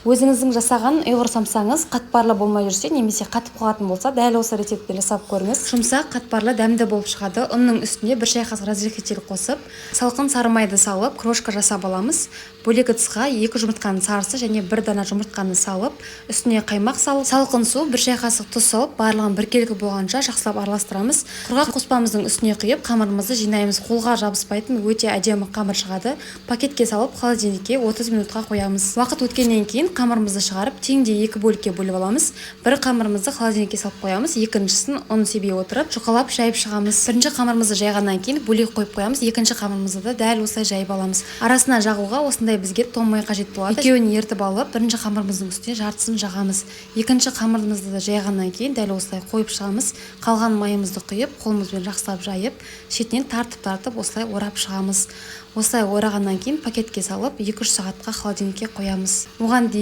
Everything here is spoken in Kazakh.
Өзіңіздің жасаған ұйғыр самсаңыз қатпарлы болмай жүрсе немесе қатып қалатын болса, дәл осы рецептпен жасап көріңіз. Жұмсақ, қатпарлы, дәмді болып шығады. Ұнның үстіне бір шай қасық разрыхлитель қосып, салқын сары майды салып, крошка жасап аламыз. Бөлек ыдысқа 2 жұмыртқаның сарысы және 1 дана жұмыртқаны салып, үстіне қаймақ салып, салқын су, 1 шай қасық тұз салып, барлығын біркелкі болғанша жақсылап араластырамыз. Құрғақ қоспамыздың үстіне құйып, қамырымызды жинаймыз. Қолға жабыспайтын өте әдемі қамыр шығады. Пакетке салып, холодильникке 30 минутқа қоямыз. Уақыт өткеннен кейін қамырымызды шығарып, теңде 2 бөлікке бөліп аламыз. Бір қамырымызды холодильникке салып қоямыз, екіншісін ұн себе отырып, жұқалап жайып шығамыз. Бірінші қамырымызды жайғаннан кейін бөлек қойып қоямыз, екінші қамырымызды да дәл осылай жайып аламыз. Арасына жағуға осындай бізге том май қажет болады. Екеуін ертіп алып, бірінші қамырымыздың үстіне жартысын жағамыз. Екінші қамырымызды да жайғаннан кейін дәл осылай қойып шығамыз. Қалған майымызды құйып, қолымызбен жақсылап жайып, шетінен тартып осылай орап шығамыз. Осылай орағаннан кейін пакетке салып 2-3 сағатқа холодильникке қоямыз. Оған дейін